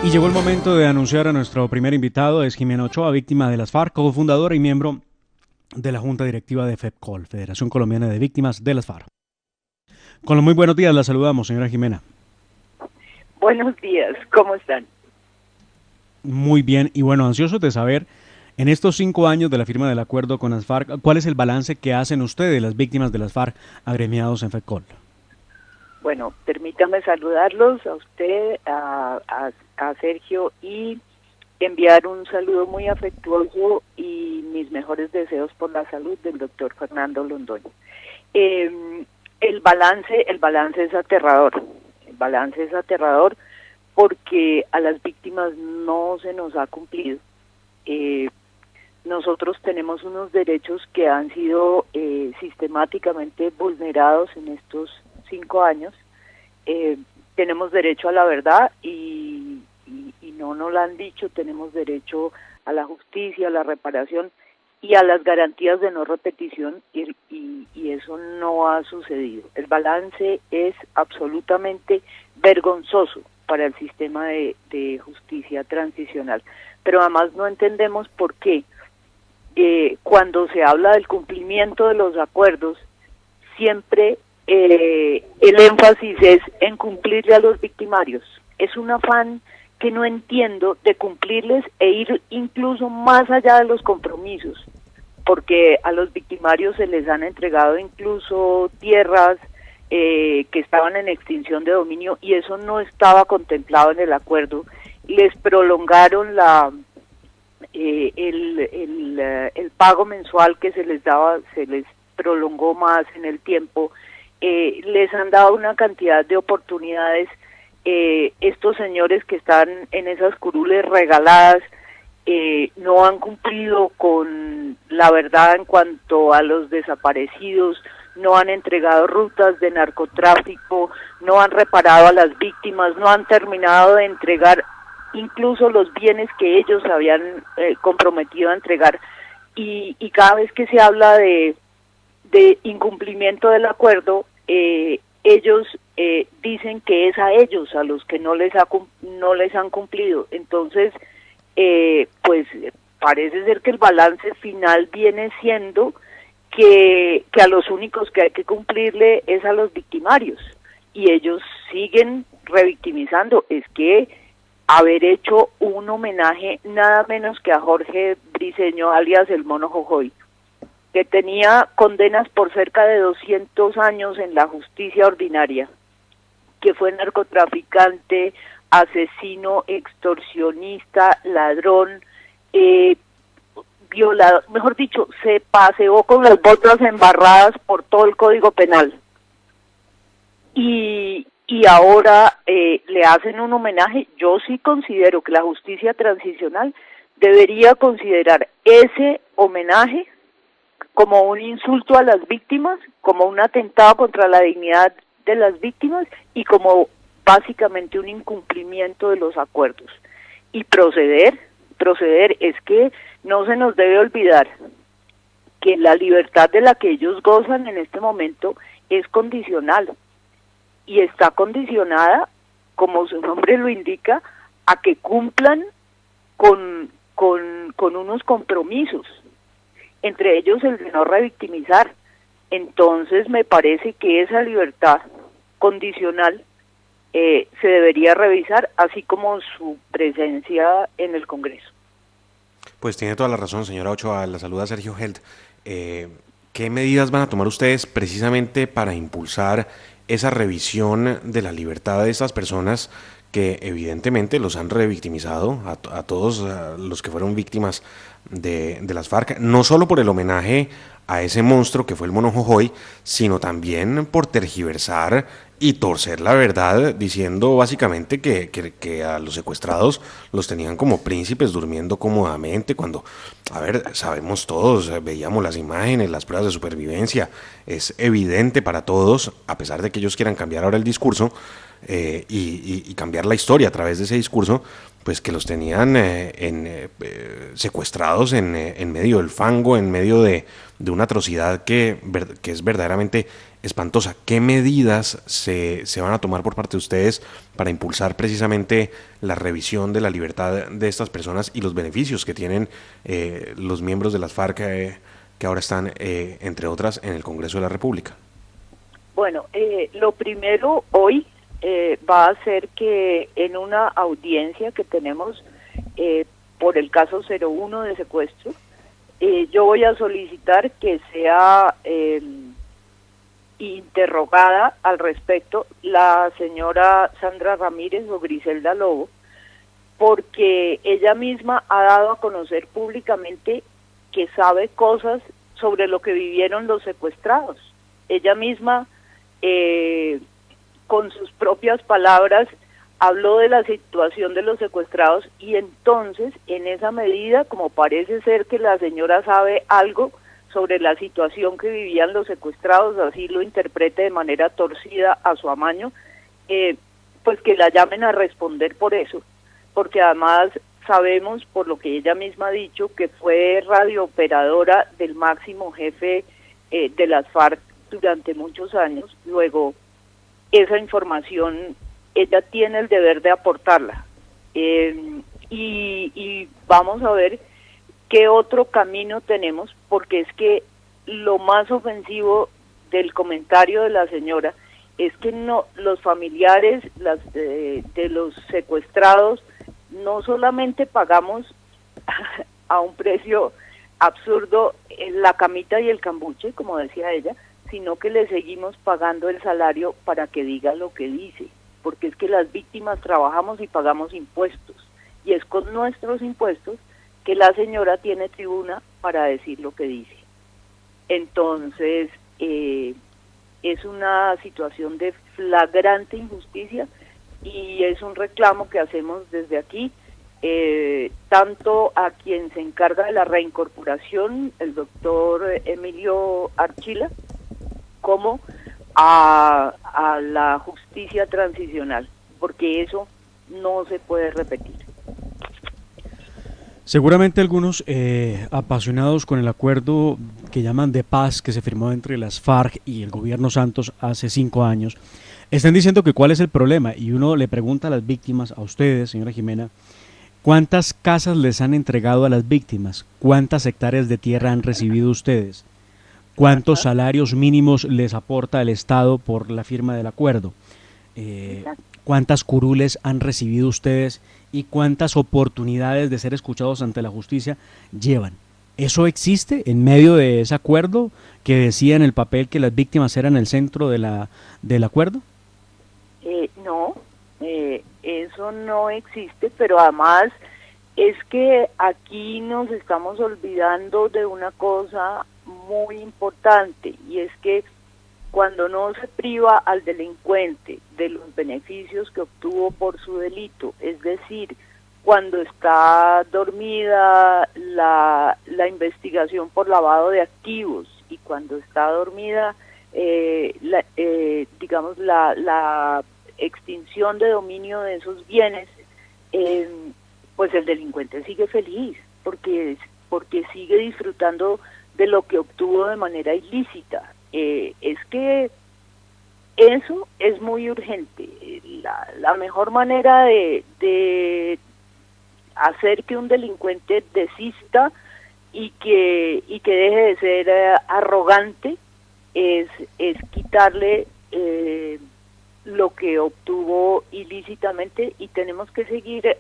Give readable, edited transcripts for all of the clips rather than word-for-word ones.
Y llegó el momento de anunciar a nuestro primer invitado, es Jimena Ochoa, víctima de las FARC, cofundadora y miembro de la Junta Directiva de FEPCOL, Federación Colombiana de Víctimas de las FARC. Con los muy buenos días, la saludamos, señora Jimena. Buenos días, ¿cómo están? Muy bien, y bueno, ansiosos de saber, en estos 5 años de la firma del acuerdo con las FARC, ¿cuál es el balance que hacen ustedes, las víctimas de las FARC, agremiados en FEPCOL? Bueno, permítame saludarlos a usted, a Sergio, y enviar un saludo muy afectuoso y mis mejores deseos por la salud del doctor Fernando Londoño. El balance es aterrador. El balance es aterrador porque a las víctimas no se nos ha cumplido. Nosotros tenemos unos derechos que han sido sistemáticamente vulnerados en estos 5 años. Tenemos derecho a la verdad y no nos lo han dicho. Tenemos derecho a la justicia, a la reparación y a las garantías de no repetición, y eso no ha sucedido. El balance es absolutamente vergonzoso para el sistema de justicia transicional, pero además no entendemos por qué cuando se habla del cumplimiento de los acuerdos siempre el énfasis es en cumplirle a los victimarios. Es un afán que no entiendo de cumplirles e ir incluso más allá de los compromisos, porque a los victimarios se les han entregado incluso tierras que estaban en extinción de dominio y eso no estaba contemplado en el acuerdo. Les prolongaron el pago mensual que se les daba, se les prolongó más en el tiempo. Les han dado una cantidad de oportunidades. Estos señores que están en esas curules regaladas no han cumplido con la verdad en cuanto a los desaparecidos, no han entregado rutas de narcotráfico, no han reparado a las víctimas, no han terminado de entregar incluso los bienes que ellos habían comprometido a entregar, y cada vez que se habla de incumplimiento del acuerdo, ellos dicen que es a ellos a los que no les han cumplido. Entonces, pues parece ser que el balance final viene siendo que a los únicos que hay que cumplirle es a los victimarios, y ellos siguen revictimizando. Es que haber hecho un homenaje nada menos que a Jorge Briceño, alias el Mono Jojoy, que tenía condenas por cerca de 200 años en la justicia ordinaria, que fue narcotraficante, asesino, extorsionista, ladrón, violador, mejor dicho, se paseó con las botas embarradas por todo el Código Penal. Y ahora le hacen un homenaje. Yo sí considero que la justicia transicional debería considerar ese homenaje como un insulto a las víctimas, como un atentado contra la dignidad de las víctimas y como básicamente un incumplimiento de los acuerdos. Y proceder, es que no se nos debe olvidar que la libertad de la que ellos gozan en este momento es condicional, y está condicionada, como su nombre lo indica, a que cumplan con unos compromisos, entre ellos el de no revictimizar. Entonces me parece que esa libertad condicional se debería revisar, así como su presencia en el Congreso. Pues tiene toda la razón, señora Ochoa. La saluda Sergio Held. ¿Qué medidas van a tomar ustedes precisamente para impulsar esa revisión de la libertad de estas personas que evidentemente los han revictimizado, a todos los que fueron víctimas de las FARC, no solo por el homenaje a ese monstruo que fue el Mono Jojoy, sino también por tergiversar y torcer la verdad diciendo básicamente que a los secuestrados los tenían como príncipes durmiendo cómodamente cuando, a ver, sabemos todos, veíamos las imágenes, las pruebas de supervivencia, es evidente para todos, a pesar de que ellos quieran cambiar ahora el discurso y cambiar la historia a través de ese discurso, pues que los tenían secuestrados en medio del fango, en medio de una atrocidad que es verdaderamente espantosa. ¿Qué medidas se van a tomar por parte de ustedes para impulsar precisamente la revisión de la libertad de estas personas y los beneficios que tienen los miembros de las FARC que ahora están, entre otras, en el Congreso de la República? Bueno, lo primero hoy va a ser que en una audiencia que tenemos por el caso 01 de secuestro, yo voy a solicitar que sea interrogada al respecto la señora Sandra Ramírez o Griselda Lobo, porque ella misma ha dado a conocer públicamente que sabe cosas sobre lo que vivieron los secuestrados. Ella misma, con sus propias palabras, habló de la situación de los secuestrados y entonces, en esa medida, como parece ser que la señora sabe algo sobre la situación que vivían los secuestrados, así lo interprete de manera torcida a su amaño, pues que la llamen a responder por eso, porque además sabemos, por lo que ella misma ha dicho, que fue radiooperadora del máximo jefe de las FARC durante muchos años. Luego, esa información ella tiene el deber de aportarla, y vamos a ver qué otro camino tenemos, porque es que lo más ofensivo del comentario de la señora es que no, los familiares de los secuestrados no solamente pagamos a un precio absurdo la camita y el cambuche, como decía ella, sino que le seguimos pagando el salario para que diga lo que dice, porque es que las víctimas trabajamos y pagamos impuestos, y es con nuestros impuestos que la señora tiene tribuna para decir lo que dice. Entonces, es una situación de flagrante injusticia y es un reclamo que hacemos desde aquí, tanto a quien se encarga de la reincorporación, el doctor Emilio Archila, como a la justicia transicional, porque eso no se puede repetir. Seguramente algunos apasionados con el acuerdo que llaman de paz que se firmó entre las FARC y el gobierno Santos hace 5 años, están diciendo que cuál es el problema, y uno le pregunta a las víctimas, a ustedes, señora Jimena, ¿cuántas casas les han entregado a las víctimas? ¿Cuántas hectáreas de tierra han recibido ustedes? ¿Cuántos salarios mínimos les aporta el Estado por la firma del acuerdo? ¿Cuántas curules han recibido ustedes y cuántas oportunidades de ser escuchados ante la justicia llevan? ¿Eso existe en medio de ese acuerdo que decía en el papel que las víctimas eran el centro del acuerdo? No, eso no existe, pero además es que aquí nos estamos olvidando de una cosa muy importante, y es que cuando no se priva al delincuente de los beneficios que obtuvo por su delito, es decir, cuando está dormida la investigación por lavado de activos y cuando está dormida, digamos, la extinción de dominio de esos bienes, pues el delincuente sigue feliz, porque sigue disfrutando de lo que obtuvo de manera ilícita. Es que eso es muy urgente. La mejor manera de hacer que un delincuente desista y que deje de ser arrogante es quitarle lo que obtuvo ilícitamente, y tenemos que seguir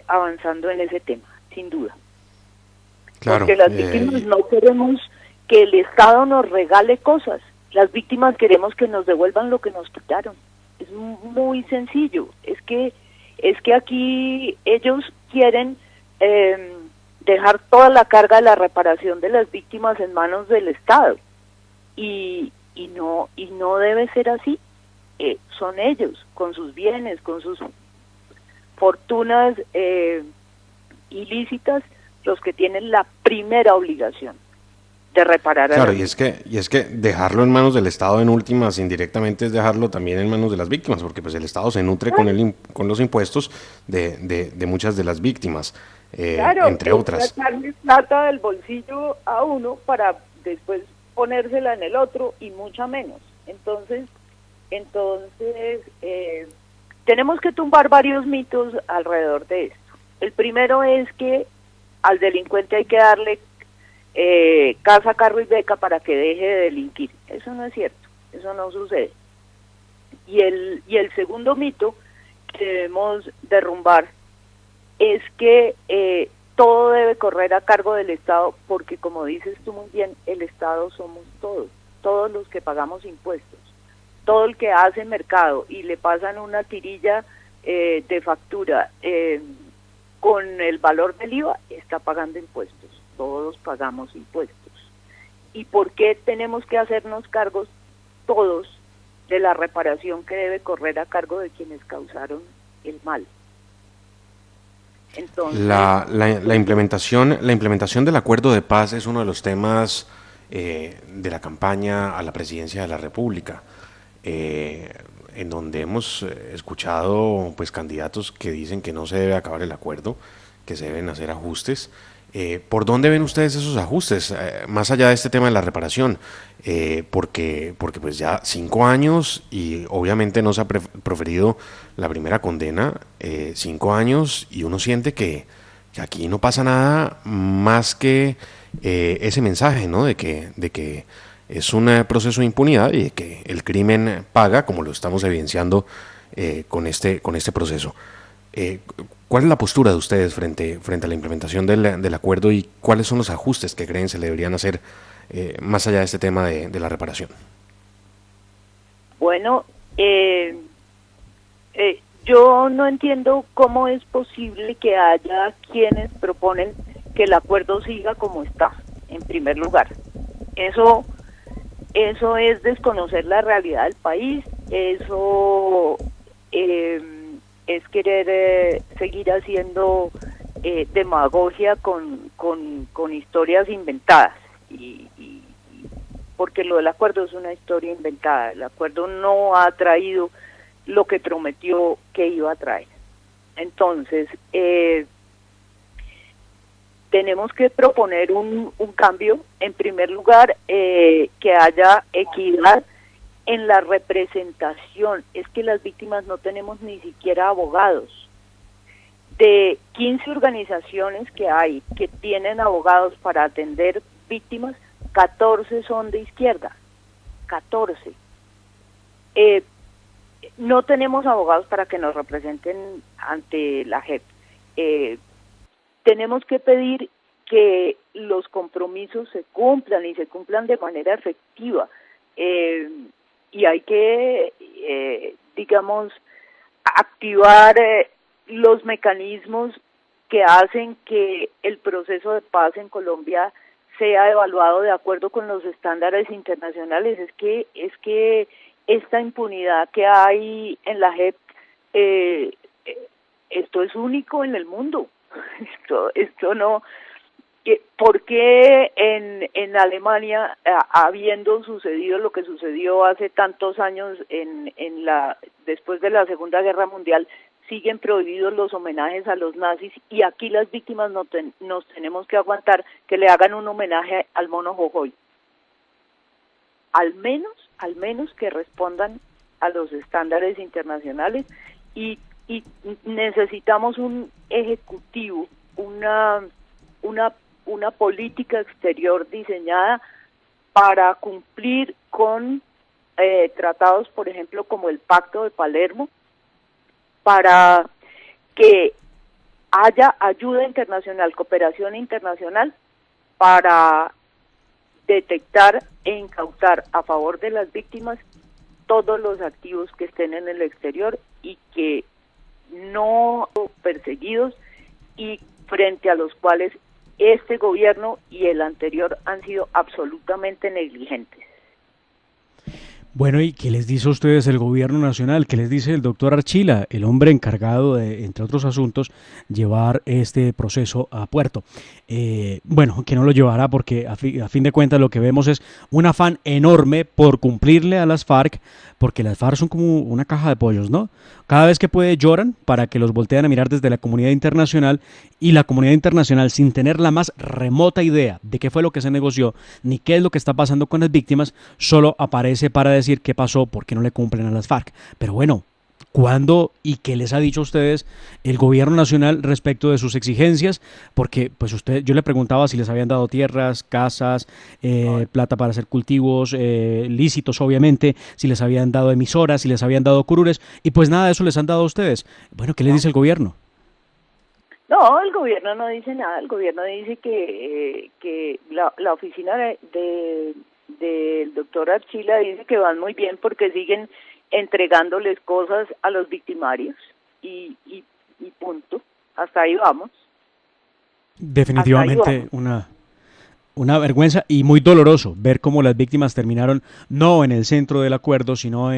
avanzando en ese tema, sin duda. Claro, porque las víctimas no queremos que el Estado nos regale cosas, las víctimas queremos que nos devuelvan lo que nos quitaron. Es muy sencillo, es que aquí ellos quieren dejar toda la carga de la reparación de las víctimas en manos del Estado, y no debe ser así. son ellos, con sus bienes, con sus fortunas ilícitas, los que tienen la primera obligación de reparar a Claro, las víctimas. y es que dejarlo en manos del Estado en últimas, indirectamente es dejarlo también en manos de las víctimas, porque pues el Estado se nutre con con los impuestos de muchas de las víctimas, Claro, entre es otras. sacarle plata del bolsillo a uno para después ponérsela en el otro y mucha menos. Entonces, tenemos que tumbar varios mitos alrededor de esto. El primero es que al delincuente hay que darle casa, carro y beca para que deje de delinquir. Eso no es cierto, eso no sucede. Y el segundo mito que debemos derrumbar es que todo debe correr a cargo del Estado, porque como dices tú muy bien, el Estado somos todos los que pagamos impuestos, todo el que hace mercado y le pasan una tirilla de factura con el valor del IVA, está pagando impuestos, todos pagamos impuestos. ¿Y por qué tenemos que hacernos cargos todos de la reparación que debe correr a cargo de quienes causaron el mal? Entonces, La implementación del acuerdo de paz es uno de los temas de la campaña a la presidencia de la República, en donde hemos escuchado pues candidatos que dicen que no se debe acabar el acuerdo, que se deben hacer ajustes. ¿Por dónde ven ustedes esos ajustes, más allá de este tema de la reparación? Porque pues ya 5 años y obviamente no se ha proferido la primera condena, 5 años y uno siente que aquí no pasa nada más que ese mensaje, ¿no? De que es un proceso de impunidad y de que el crimen paga, como lo estamos evidenciando con este proceso. Eh, ¿Cuál es la postura de ustedes frente a la implementación del acuerdo y cuáles son los ajustes que creen se le deberían hacer más allá de este tema de la reparación? bueno, yo no entiendo cómo es posible que haya quienes proponen que el acuerdo siga como está, en primer lugar. Eso es desconocer la realidad del país, eso es querer seguir haciendo demagogia con historias inventadas, porque lo del acuerdo es una historia inventada. El acuerdo no ha traído lo que prometió que iba a traer. Entonces, tenemos que proponer un cambio. En primer lugar, que haya equidad en la representación. Es que las víctimas no tenemos ni siquiera abogados. De 15 organizaciones que hay que tienen abogados para atender víctimas, 14 son de izquierda. 14. No tenemos abogados para que nos representen ante la JEP. Tenemos que pedir que los compromisos se cumplan y se cumplan de manera efectiva. Y hay que, digamos, activar los mecanismos que hacen que el proceso de paz en Colombia sea evaluado de acuerdo con los estándares internacionales. Es que esta impunidad que hay en la JEP, esto es único en el mundo. Esto no. ¿Por qué en Alemania, habiendo sucedido lo que sucedió hace tantos años después de la Segunda Guerra Mundial, siguen prohibidos los homenajes a los nazis, y aquí las víctimas nos tenemos que aguantar que le hagan un homenaje al mono Jojoy? Al menos que respondan a los estándares internacionales, y necesitamos un ejecutivo, una política exterior diseñada para cumplir con tratados, por ejemplo, como el Pacto de Palermo, para que haya ayuda internacional, cooperación internacional, para detectar e incautar a favor de las víctimas todos los activos que estén en el exterior y que no perseguidos, y frente a los cuales este gobierno y el anterior han sido absolutamente negligentes. Bueno, ¿y qué les dice a ustedes el gobierno nacional? ¿Qué les dice el doctor Archila, el hombre encargado de, entre otros asuntos, llevar este proceso a puerto? Bueno, que no lo llevará porque a fin de cuentas lo que vemos es un afán enorme por cumplirle a las FARC, porque las FARC son como una caja de pollos, ¿no? Cada vez que puede lloran para que los volteen a mirar desde la comunidad internacional y la comunidad internacional, sin tener la más remota idea de qué fue lo que se negoció ni qué es lo que está pasando con las víctimas, solo aparece para decir qué pasó, por qué no le cumplen a las FARC. Pero bueno, ¿cuándo y qué les ha dicho a ustedes el gobierno nacional respecto de sus exigencias? Porque pues yo le preguntaba si les habían dado tierras, casas, plata para hacer cultivos lícitos, obviamente, si les habían dado emisoras, si les habían dado curules, y pues nada de eso les han dado a ustedes. Bueno, ¿qué les dice el gobierno? No, el gobierno no dice nada. El gobierno dice que la oficina del doctor Archila dice que van muy bien porque siguen entregándoles cosas a los victimarios y punto. Hasta ahí vamos. Definitivamente una vergüenza y muy doloroso ver cómo las víctimas terminaron no en el centro del acuerdo, sino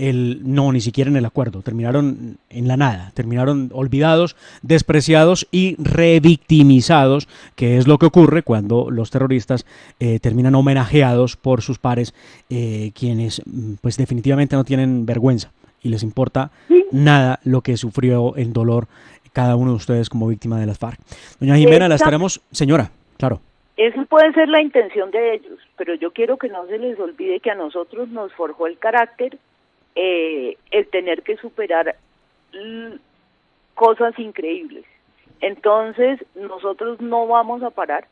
no, ni siquiera en el acuerdo, terminaron en la nada, terminaron olvidados, despreciados y revictimizados, que es lo que ocurre cuando los terroristas terminan homenajeados por sus pares, quienes pues definitivamente no tienen vergüenza y les importa nada lo que sufrió el dolor cada uno de ustedes como víctima de las FARC. Doña Jimena, la estaremos, señora, claro. Eso puede ser la intención de ellos, pero yo quiero que no se les olvide que a nosotros nos forjó el carácter el tener que superar cosas increíbles. Entonces, nosotros no vamos a parar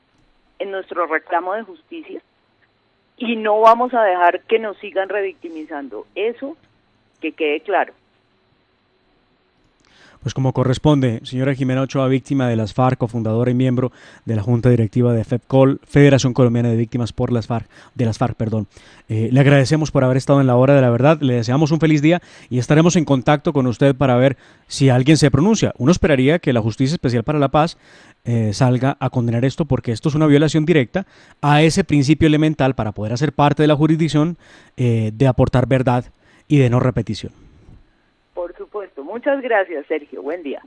en nuestro reclamo de justicia y no vamos a dejar que nos sigan revictimizando. Eso que quede claro. Pues como corresponde, señora Jimena Ochoa, víctima de las FARC, cofundadora y miembro de la Junta Directiva de FEPCOL, Federación Colombiana de Víctimas por las FARC, le agradecemos por haber estado en la hora de la verdad, le deseamos un feliz día y estaremos en contacto con usted para ver si alguien se pronuncia. Uno esperaría que la Justicia Especial para la Paz salga a condenar esto porque esto es una violación directa a ese principio elemental para poder hacer parte de la jurisdicción de aportar verdad y de no repetición. Por supuesto. Muchas gracias, Sergio. Buen día.